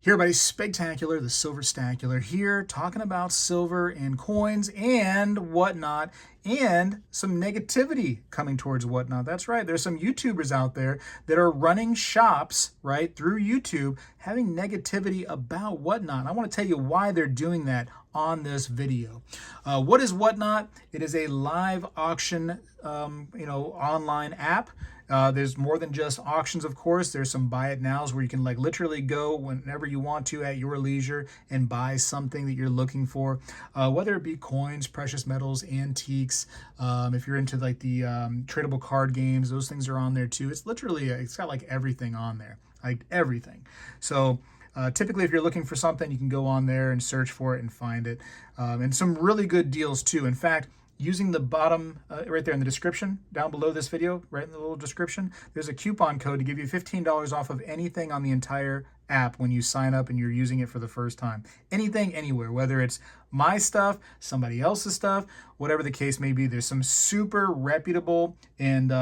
Here, everybody, Spegtacular, the Silverstacular here, talking about silver and coins and whatnot, and some negativity coming towards whatnot. That's right, there's some YouTubers out there that are running shops, right, through YouTube, having negativity about whatnot. I want to tell you why they're doing that on this video. What is whatnot? It is a live auction, online app. There's more than just auctions, of course. There's some buy it nows where you can literally go whenever you want to at your leisure and buy something that you're looking for, whether it be coins, precious metals, antiques. If you're into the tradable card games, those things are on there too. It's literally, it's got everything on there, everything. So typically, if you're looking for something, you can go on there and search for it and find it. And some really good deals too. In fact, using the bottom right there in the description down below this video, right in the little description, there's a coupon code to give you $15 off of anything on the entire app when you sign up and you're using it for the first time. Anything, anywhere, whether it's my stuff, somebody else's stuff, whatever the case may be. There's some super reputable and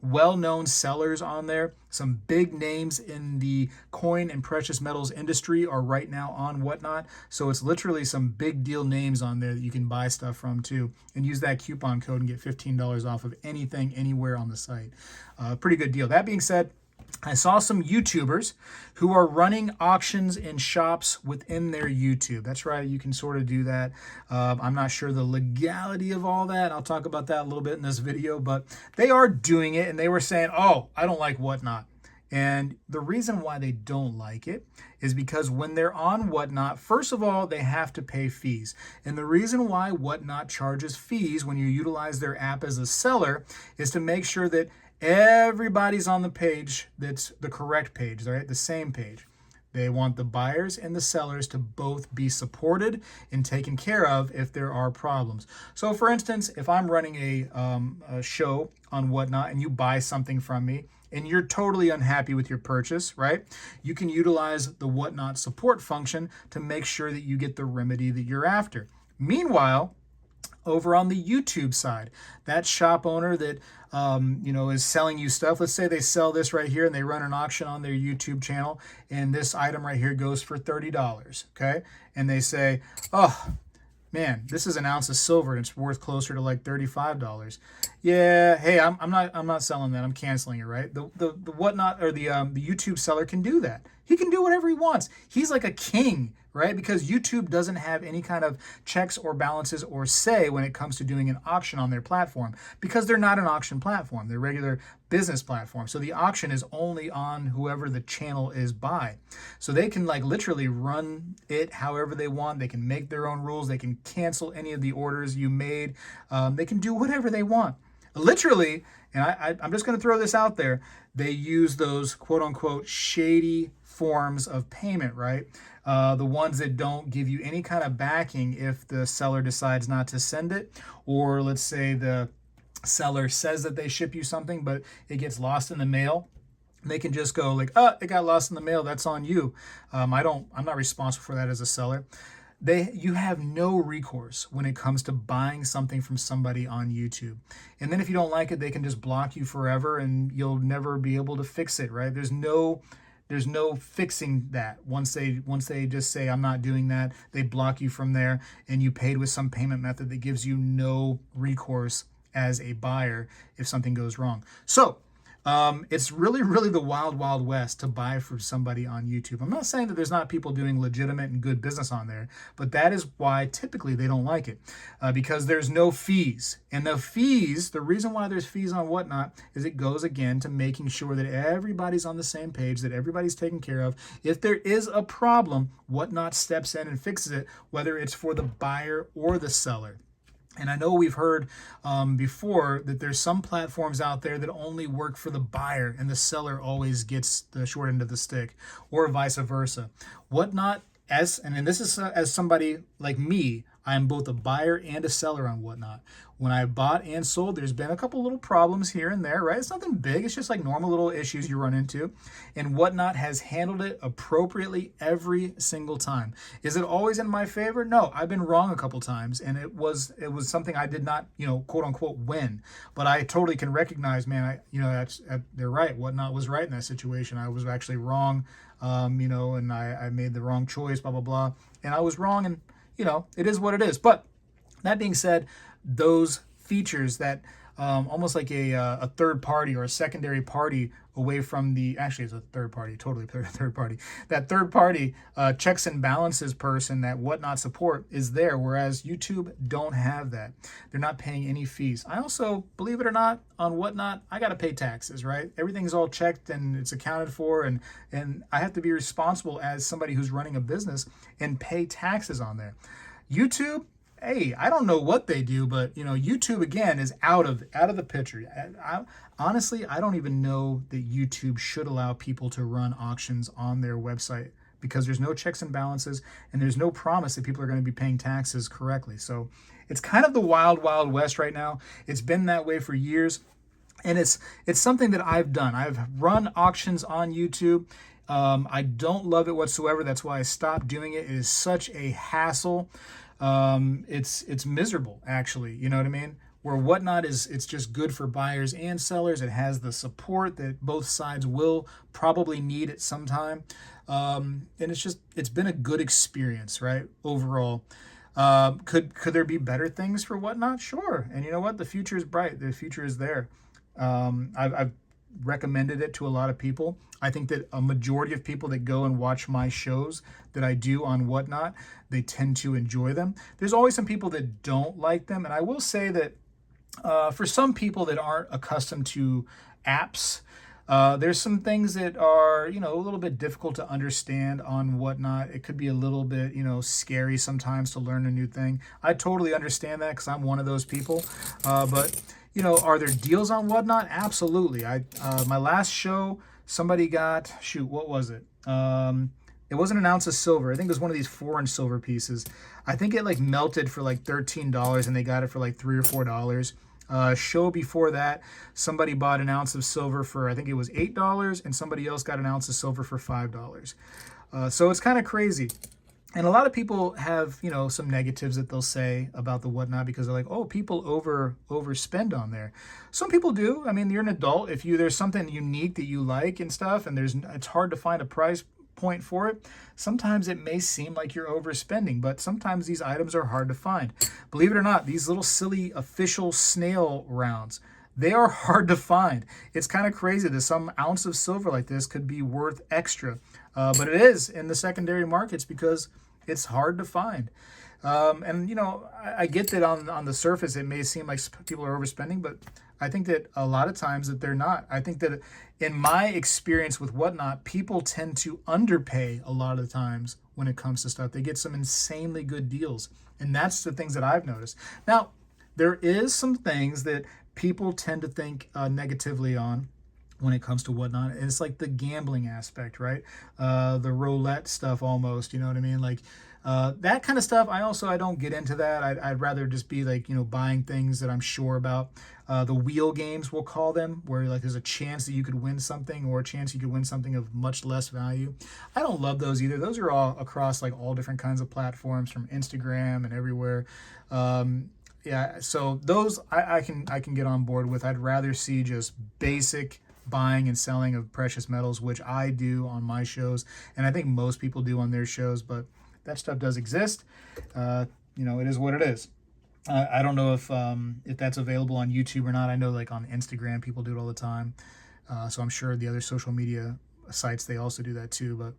well-known sellers on there. Some big names in the coin and precious metals industry are right now on Whatnot. So it's literally some big deal names on there that you can buy stuff from too, and use that coupon code and get $15 off of anything, anywhere on the site. Pretty good deal. That being said, I saw some YouTubers who are running auctions in shops within their YouTube. That's right, you can sort of do that. I'm not sure the legality of all that. I'll talk about that a little bit in this video, but they are doing it, and they were saying, oh, I don't like Whatnot. And the reason why they don't like it is because when they're on Whatnot, first of all, they have to pay fees. And the reason why Whatnot charges fees when you utilize their app as a seller is to make sure that everybody's on the page that's the correct page, right? The same page. They want the buyers and the sellers to both be supported and taken care of if there are problems. So for instance, if I'm running a show on Whatnot and you buy something from me and you're totally unhappy with your purchase, right? You can utilize the Whatnot support function to make sure that you get the remedy that you're after. Meanwhile, over on the YouTube side, that shop owner that is selling you stuff. Let's say they sell this right here and they run an auction on their YouTube channel, and this item right here goes for $30. Okay, and they say, oh man, this is an ounce of silver and it's worth closer to $35. Yeah, hey, I'm not selling that. I'm canceling it, right? The Whatnot or the YouTube seller can do that. He can do whatever he wants. He's like a king, right? Because YouTube doesn't have any kind of checks or balances or say when it comes to doing an auction on their platform, because they're not an auction platform. They're a regular business platform. So the auction is only on whoever the channel is by. So they can literally run it however they want. They can make their own rules. They can cancel any of the orders you made. They can do whatever they want. Literally, and I'm just going to throw this out there, they use those quote unquote shady forms of payment, right? The ones that don't give you any kind of backing if the seller decides not to send it, or let's say the seller says that they ship you something, but it gets lost in the mail. They can just go it got lost in the mail. That's on you. I'm not responsible for that as a seller. You have no recourse when it comes to buying something from somebody on YouTube. And then if you don't like it, they can just block you forever and you'll never be able to fix it, right? There's no fixing that. Once they just say, I'm not doing that, they block you from there, and you paid with some payment method that gives you no recourse as a buyer if something goes wrong. So it's really, really the wild, wild west to buy from somebody on YouTube. I'm not saying that there's not people doing legitimate and good business on there, but that is why typically they don't like it, because there's no fees. And the reason why there's fees on Whatnot is it goes again to making sure that everybody's on the same page, that everybody's taken care of. If there is a problem, Whatnot steps in and fixes it, whether it's for the buyer or the seller. And I know we've heard before that there's some platforms out there that only work for the buyer and the seller always gets the short end of the stick, or vice versa. Whatnot, and this is as somebody like me, I am both a buyer and a seller on Whatnot. When I bought and sold, there's been a couple little problems here and there, right? It's nothing big. It's just like normal little issues you run into. And Whatnot has handled it appropriately every single time. Is it always in my favor? No, I've been wrong a couple times, and it was something I did not, quote unquote, win. But I totally can recognize, man, they're right. Whatnot was right in that situation. I was actually wrong, and I made the wrong choice, blah, blah, blah. And I was wrong, and, it is what it is. But that being said, those features that almost like a third party or a secondary party away from actually it's a third party, totally third party. That third party checks and balances person that Whatnot support is there, whereas YouTube don't have that. They're not paying any fees. I also, believe it or not, on Whatnot, I got to pay taxes, right? Everything's all checked and it's accounted for, and I have to be responsible as somebody who's running a business and pay taxes on there. YouTube, hey, I don't know what they do, but YouTube again is out of the picture. Honestly, I don't even know that YouTube should allow people to run auctions on their website, because there's no checks and balances and there's no promise that people are going to be paying taxes correctly. So it's kind of the wild, wild west right now. It's been that way for years, and it's something that I've done. I've run auctions on YouTube. I don't love it whatsoever. That's why I stopped doing it. It is such a hassle. It's miserable, actually. You know what I mean? Where Whatnot it's just good for buyers and sellers. It has the support that both sides will probably need at some time. And it's been a good experience, right? Overall. Could there be better things for Whatnot? Sure. And you know what? The future is bright. The future is there. I've recommended it to a lot of people. I think that a majority of people that go and watch my shows that I do on Whatnot, they tend to enjoy them. There's always some people that don't like them. And I will say that for some people that aren't accustomed to apps, there's some things that are, a little bit difficult to understand on Whatnot. It could be a little bit, scary sometimes to learn a new thing. I totally understand that because I'm one of those people. But are there deals on Whatnot? Absolutely. My last show, somebody got, what was it? It wasn't an ounce of silver. I think it was one of these foreign silver pieces. I think it melted for $13 and they got it for $3 or $4. Show before that, somebody bought an ounce of silver for, I think it was $8, and somebody else got an ounce of silver for $5. So it's kind of crazy. And a lot of people have, some negatives that they'll say about the Whatnot, because they're like, oh, people overspend on there. Some people do. I mean, you're an adult. If there's something unique that you like and stuff, and it's hard to find a price point for it, sometimes it may seem like you're overspending, but sometimes these items are hard to find. Believe it or not, these little silly official snail rounds, they are hard to find. It's kind of crazy that some ounce of silver like this could be worth extra. But it is in the secondary markets because it's hard to find. I get that on the surface it may seem like people are overspending, but I think that a lot of times that they're not. I think that in my experience with Whatnot, people tend to underpay a lot of the times when it comes to stuff. They get some insanely good deals, and that's the things that I've noticed. Now, there is some things that people tend to think negatively on when it comes to Whatnot. And it's like the gambling aspect, right? The roulette stuff almost, you know what I mean? That kind of stuff, I don't get into that. I'd rather just be buying things that I'm sure about. The wheel games, we'll call them, where there's a chance that you could win something, or a chance you could win something of much less value. I don't love those either. Those are all across all different kinds of platforms, from Instagram and everywhere. So those I can get on board with. I'd rather see just basic buying and selling of precious metals, which I do on my shows, and I think most people do on their shows, but that stuff does exist. It is what it is. I don't know if that's available on YouTube or not. I know on Instagram people do it all the time. So I'm sure the other social media sites, they also do that too.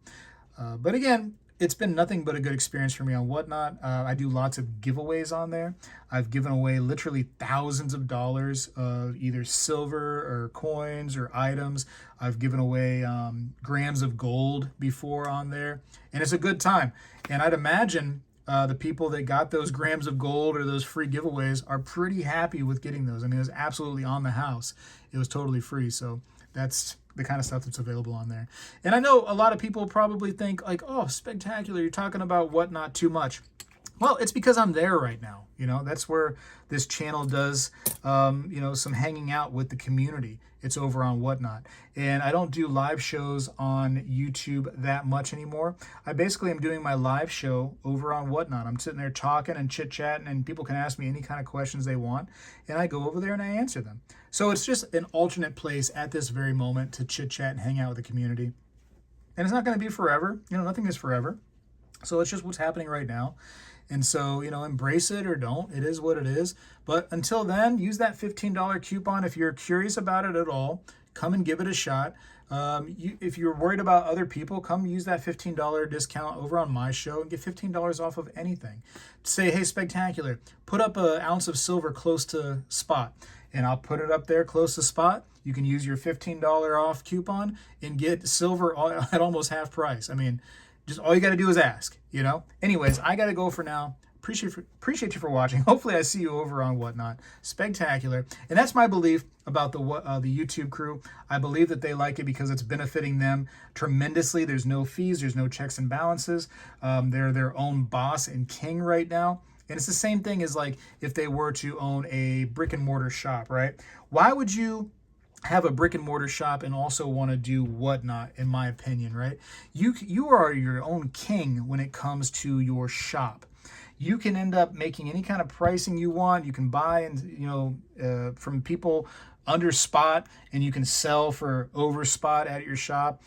But again, it's been nothing but a good experience for me on Whatnot. I do lots of giveaways on there. I've given away literally thousands of dollars of either silver or coins or items. I've given away grams of gold before on there, and it's a good time. And I'd imagine the people that got those grams of gold or those free giveaways are pretty happy with getting those. I mean, it was absolutely on the house. It was totally free. So that's the kind of stuff that's available on there. And I know a lot of people probably think oh, Spegtacular, you're talking about Whatnot too much. Well, it's because I'm there right now. That's where this channel does, some hanging out with the community. It's over on Whatnot. And I don't do live shows on YouTube that much anymore. I basically am doing my live show over on Whatnot. I'm sitting there talking and chit-chatting, and people can ask me any kind of questions they want, and I go over there and I answer them. So it's just an alternate place at this very moment to chit-chat and hang out with the community. And it's not going to be forever. Nothing is forever. So it's just what's happening right now. And so, embrace it or don't. It is what it is. But until then, use that $15 coupon. If you're curious about it at all, come and give it a shot. If you're worried about other people, come use that $15 discount over on my show and get $15 off of anything. Say, hey, Spegtacular, put up an ounce of silver close to spot. And I'll put it up there close to spot. You can use your $15 off coupon and get silver at almost half price. I mean, just all you got to do is ask, Anyways, I got to go for now. Appreciate you for watching. Hopefully I see you over on Whatnot. Spegtacular. And that's my belief about the YouTube crew. I believe that they like it because it's benefiting them tremendously. There's no fees. There's no checks and balances. They're their own boss and king right now. And it's the same thing as like if they were to own a brick and mortar shop, right? Why would you have a brick and mortar shop and also want to do Whatnot, in my opinion, right? You are your own king when it comes to your shop. You can end up making any kind of pricing you want. You can buy and from people under spot, and you can sell for over spot at your shop.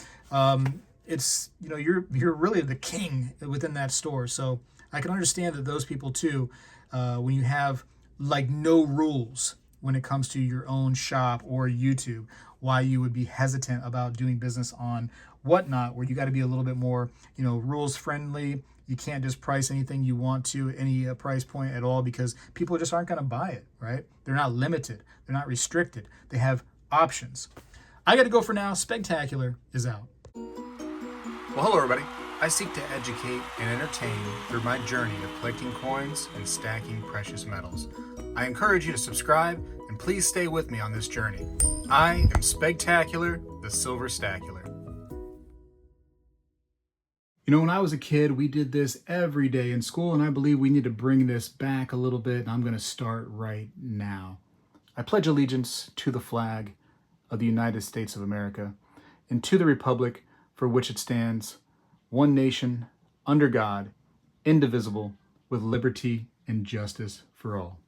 It's you're really the king within that store. So I can understand that those people too, when you have like no rules when it comes to your own shop or YouTube, why you would be hesitant about doing business on Whatnot, where you got to be a little bit more, rules friendly. You can't just price anything you want to, any price point at all, because people just aren't going to buy it, right? They're not limited. They're not restricted. They have options. I got to go for now. Spegtacular is out. Well, hello, everybody. I seek to educate and entertain through my journey of collecting coins and stacking precious metals. I encourage you to subscribe and please stay with me on this journey. I am Spegtacular, the Silver Stacular. When I was a kid, we did this every day in school, and I believe we need to bring this back a little bit, and I'm going to start right now. I pledge allegiance to the flag of the United States of America and to the republic for which it stands, one nation, under God, indivisible, with liberty and justice for all.